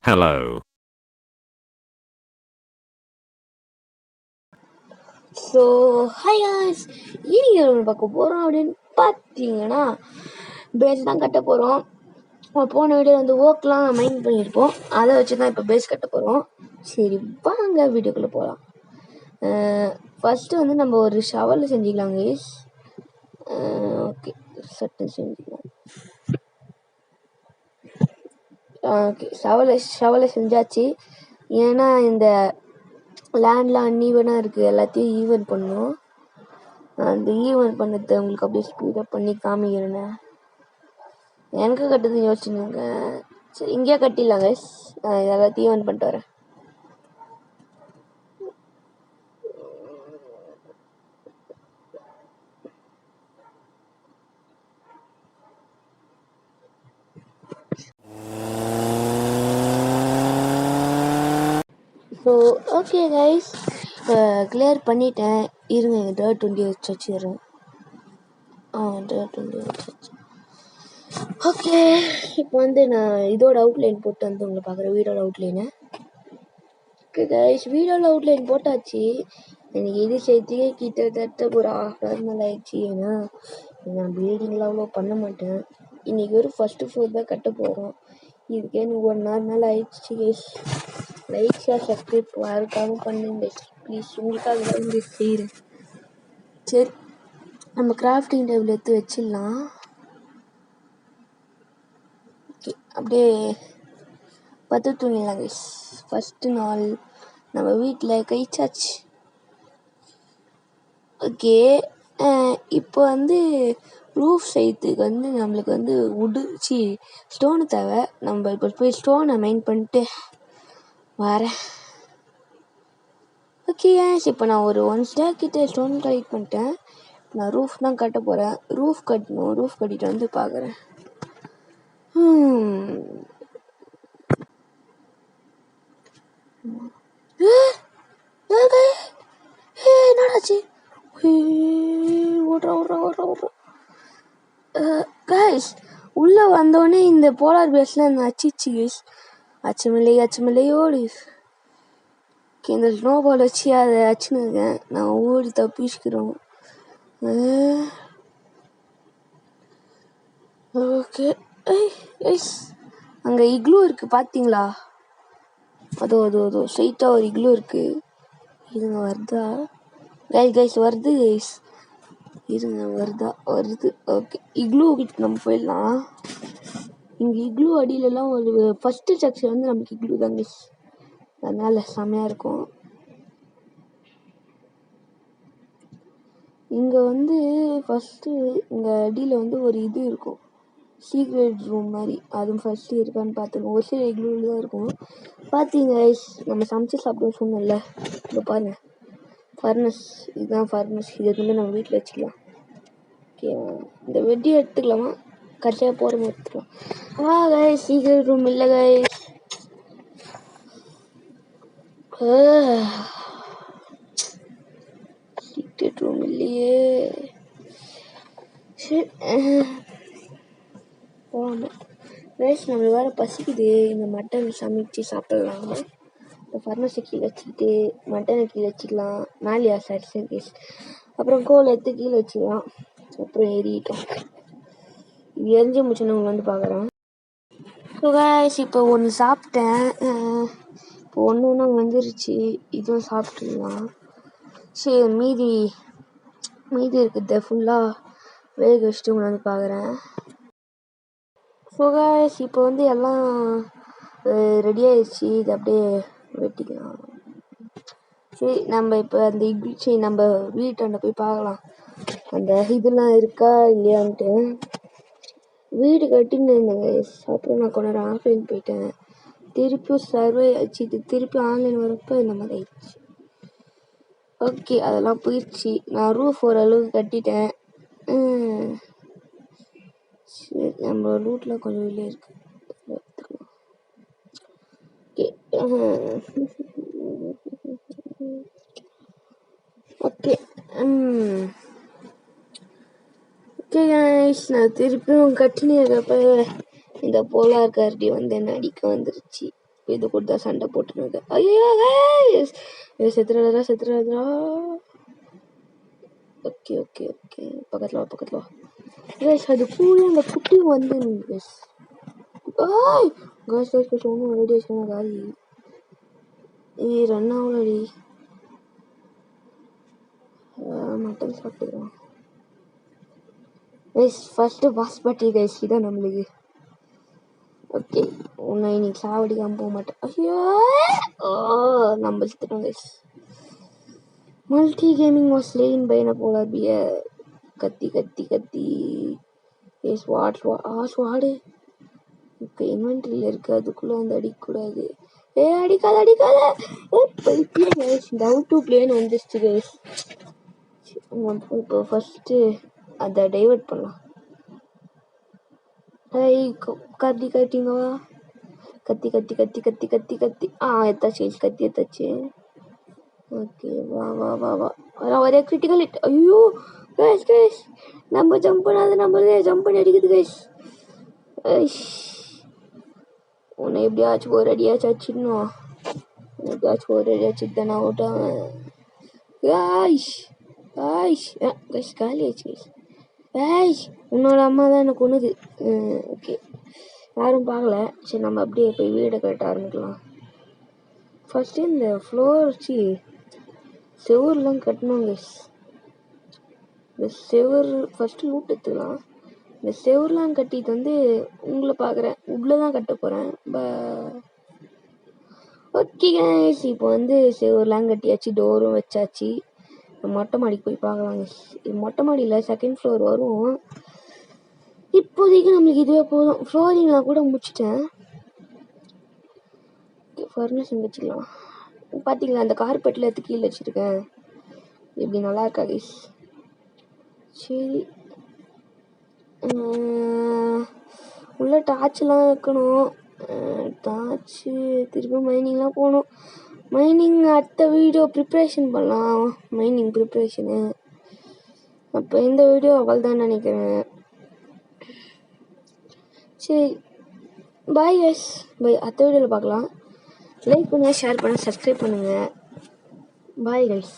Hello. So hi guys, இன்னைக்கு நம்ம பார்க்க போகிறோம் அப்படின்னு பார்த்தீங்கன்னா பேஸ் தான் கட்ட போகிறோம். போன வீடியோ வந்து ஓர்க்லாம் மைண்ட் பண்ணியிருப்போம், அதை வச்சு தான் இப்போ பேஸ் கட்ட போகிறோம். சரி வாங்க வீடியோக்குள்ளே போகலாம். ஃபஸ்ட்டு வந்து நம்ம ஒரு ஷவரில் செஞ்சுக்கலாம் கைஸ். ஓகே, சட்டு செஞ்சுக்கலாம். ஓகே, ஷவரில் செஞ்சாச்சு. ஏன்னா இந்த லேண்ட்லாம் அன்ஈவனாக இருக்குது, எல்லாத்தையும் ஈவன் பண்ணணும். அந்த ஈவன் பண்ணது உங்களுக்கு அப்படியே ஸ்பீடப் பண்ணி காமிக்கிறேன்னு எனக்கு கட்டுறது யோசிச்சுங்க. சரி இங்கேயே கட்டிடலாம் கைஸ், நான் எல்லாத்தையும் ஈவன் பண்ணிட்டு வரேன். ஸோ ஓகே கைஸ், கிளியர் பண்ணிட்டேன். இருங்க டர்ட் 20 வச்சிடுறேன். டர்ட் 20 வச்சு ஓகே. இப்போ வந்து நான் இதோட அவுட்லைன் போட்டு வந்து உங்களை பார்க்குறேன், வீடோட அவுட்லைனு. ஓகே கைஸ், வீடோட அவுட்லைன் போட்டாச்சு. எனக்கு இது சேர்த்துக்கே கிட்டத்தட்ட ஒரு ½ நாள் ஆயிடுச்சு. ஏன்னா நான் பில்டிங்லாம் அவ்வளோ பண்ண மாட்டேன். இன்றைக்கி ஒரு ஃபஸ்ட்டு ஃப்ளோர் தான் கட்ட போகிறோம். இதுக்கே எனக்கு 1 hour மேலே ஆயிடுச்சு கைஸ். லைக் ஷேர் சப்ஸ்கிரைப் யாருக்காகவும் பண்ணுங்க ப்ளீஸ், உங்களுக்காக தான் வந்து செய்கிறேன். சரி நம்ம கிராஃப்டிங் டேபிள் எடுத்து வச்சிடலாம். ஓகே, அப்படியே பத்து தூங்கிடலாம் கைஸ். ஃபஸ்ட்டு நாள் நம்ம வீட்டில் கழிச்சாச்சு. ஓகே, இப்போ வந்து ரூஃப் செய்யறதுக்கு வந்து நம்மளுக்கு வந்து ஸ்டோனு தேவை. நம்ம இப்போ போய் ஸ்டோனை மைண்ட் பண்ணிட்டு வரேன். ஓகே, இப்போ நான் ஒரு 1 ஸ்டாக் கிட்ட ஸ்டோன் கலெக்ட் பண்ணிட்டேன். நான் ரூஃப் தான் கட்ட போகிறேன். ரூஃப் கட்டணும். ரூஃப் கட்டிட்டு வந்து பார்க்குறேன். என்னடாச்சு? ஓடுறோம் கைஸ். உள்ளே வந்தோடனே இந்த போலார் பேஸில் அந்த அச்சிச்சு கைஸ், அச்சமில்லை ஓடி. இந்த ஸ்னோ பால் வச்சு அதை அச்சுன்னு இருக்கேன். நான் ஓடி தப்பிச்சுக்கிறோம். ஓகே கைஸ், அங்கே இக்ளூ இருக்குது பார்த்தீங்களா? அதோ ஸ்ட்ரைட்டாக ஒரு இக்ளூ இருக்குது. இருங்க வருதா கைஸ்? வருது கைஸ், இருங்க வருது. ஓகே, இக்ளூ கிட்ட நம்ம போயிடலாம். இங்கே இக்ளூ அடியிலலாம் ஒரு ஃபஸ்ட்டு செக்ஷன் வந்து நமக்கு இக்ளூ தான் கைஸ், அதனால் செம்மையாக இருக்கும். இங்கே வந்து ஃபஸ்ட்டு இங்கே அடியில் வந்து ஒரு இது இருக்கும், சீக்ரெட் ரூம் மாதிரி. அதுவும் ஃபஸ்ட்டு இருக்கான்னு பார்த்துக்கணும். ஒரு சில இக்ளூவில் தான் இருக்கும். பார்த்தீங்க கைஸ், நம்ம சமைச்சு சாப்பிடுவோம் சொன்னோம்ல, இப்போ பாருங்கள் ஃபர்னஸ். இதுதான் ஃபர்னஸ். இது வந்து நம்ம வீட்டில் வச்சுக்கலாம். ஓகே, இந்த வெட்டி எடுத்துக்கலாமா? கடைசியாக போகிற மாதிரி எடுத்துக்கலாம். கைஸ், சீக்ரெட் ரூம் இல்லை கைஸ். சீக்ரெட் ரூம் இல்லையே. சரி போகணும் கைஸ். நம்மளுக்கு வேறு பசிக்குது. இந்த மட்டன் சமைச்சு சாப்பிட்லாம். இந்த ஃபர்னஸை கீழே வச்சுக்கிட்டு மட்டனை கீழே வச்சுக்கலாம். மேலே சரி கைஸ். அப்புறம் கோல் எடுத்து கீழே வச்சுக்கலாம். அப்புறம் எரியிட்டோம். இது எரிஞ்சு முடிச்சுன்னு உங்களை வந்து பார்க்குறேன். ஸோ கைஸ், இப்போ ஒன்று சாப்பிட்டேன். இப்போ ஒன்று வந்துருச்சு. இதுவும் சாப்பிட்டுலாம். சரி, மீதி இருக்குது ஃபுல்லாக வேக வச்சுட்டு உங்களை வந்து பார்க்குறேன். ஸோ கைஸ், இப்போ வந்து எல்லாம் ரெடி ஆயிடுச்சு. இது அப்படியே வெட்டிக்கலாம். சரி, நம்ம இப்போ அந்த நம்ம வீட்டாண்ட போய் பார்க்கலாம் அந்த இதெல்லாம் இருக்கா இல்லையான்ட்டு. வீடு கட்டின்னு இருந்தேன் கைஸ். அப்புறம் நான் கொஞ்ச நேரம் ஆஃப்லைன் போயிட்டேன். திருப்பியும் சர்வே ஆச்சு. திருப்பி ஆன்லைன் வரப்போ இந்த மாதிரி ஆயிடுச்சு. ஓகே, அதெல்லாம் போயிடுச்சு. நான் ரூஃப் ஓரளவுக்கு கட்டிட்டேன். சரி, நம்ம ரூட்டில் கொஞ்சம் வெளியே இருக்கு. ஓகே கைஸ், நான் திருப்பியும் கட்டினு இருக்கப்ப இந்த போலார் கரடி வந்து என்ன அடிக்க வந்துருச்சு. இது கூட தான் சண்டை போட்டுருந்தது. ஐயோ செத்துறாதா. ஓகே ஓகே ஓகே பக்கத்தில் வா கைஸ். அது கூட அந்த குட்டி வந்து கைஸ் ஒன்றும் ரேடியேஷன் காலி ரன் ஆகலடி. மட்டன் சாப்பிட்டுக்கலாம் கைஸ். ஃபர்ஸ்ட் பாஸ் பட்டி கைஸ் இதான் நம்மளுக்கு. ஓகே உன்னை இன்னைக்கு சாவடிக்காம போக மாட்டேன். ஐயோ நம்ம செத்துட்டோம் guys. Multi gaming was slain by a polar bear. கத்தி ஸ்வாடு. இப்போ இன்வென்ட்ரியில் இருக்கு, அதுக்குள்ளே வந்து அடிக்கக்கூடாது. அடிக்காத டவுன் டு பிளேன் வந்துருச்சு கைஸ். இப்போ ஃபர்ஸ்ட்டு அதை டைவர்ட் பண்ணலாம். கத்திங்கவா கத்தி எத்தாச்சு கத்தி எத்தாச்சு. ஓகே வா ஒரே கிரிட்டிக்கல் ஹிட். ஐயோ கைஸ் நம்ம ஜம்ப் பண்ணாத நம்மளே ஜம்ப் பண்ணி அடிக்குது கைஸ். உன்னை எப்படியாச்சும் ஒரு அடியாச்சும் அடிச்சிடணும். தானே ஓட்டான் கைஸ் காலி ஆச்சு கைஸ். உன்னோட அம்மா தான் எனக்கு ஒன்றுது. ஓகே யாரும் பார்க்கல. சரி நம்ம அப்படியே போய் வீடை கட்ட ஆரம்பிக்கலாம். ஃபர்ஸ்ட்டு இந்த ஃப்ளோர் வச்சு செவர்லாம் கட்டணும் கைஸ். இந்த செவர் ஃபர்ஸ்ட்டு லூட் எடுத்துக்கலாம். இந்த செவர்லாம் கட்டிட்டு வந்து உங்களை பார்க்குறேன். உள்ளே தான் கட்ட போகிறேன். ஓகே கைஸ் இப்போ வந்து செவர்லாம் கட்டியாச்சு, டோரும் வச்சாச்சு. மொட்டை மாடிக்கு போய் பார்க்கலாம் கைஸ். மொட்டை மாடியில் செகண்ட் ஃப்ளோர் வரும். இப்போதைக்கு நம்மளுக்கு இதுவே போதும். ஃப்ளோரிங்லாம் கூட முடிச்சிட்டேன். ஃபர்னிஷிங் வச்சுக்கலாம். பார்த்தீங்களா அந்த கார்பெட்டில் எடுத்து கீழே வச்சுருக்கேன். இப்படி நல்லா இருக்கா கைஸ்? சரி உள்ள டார்ச்லாம் வைக்கணும். டார்ச்சு திரும்ப மைனிங்லாம் போகணும். மைனிங் அடுத்த வீடியோ ப்ரிப்ரேஷன் பண்ணலாம். மைனிங் ப்ரிப்ரேஷனு அப்போ இந்த வீடியோ அவள் தான் நினைக்கிறேன். சரி பாய் கைஸ். பாய். அடுத்த வீடியோவில் பார்க்கலாம். லைக் பண்ணுங்கள், ஷேர் பண்ணுங்கள், சப்ஸ்கிரைப் பண்ணுங்கள். Bye guys.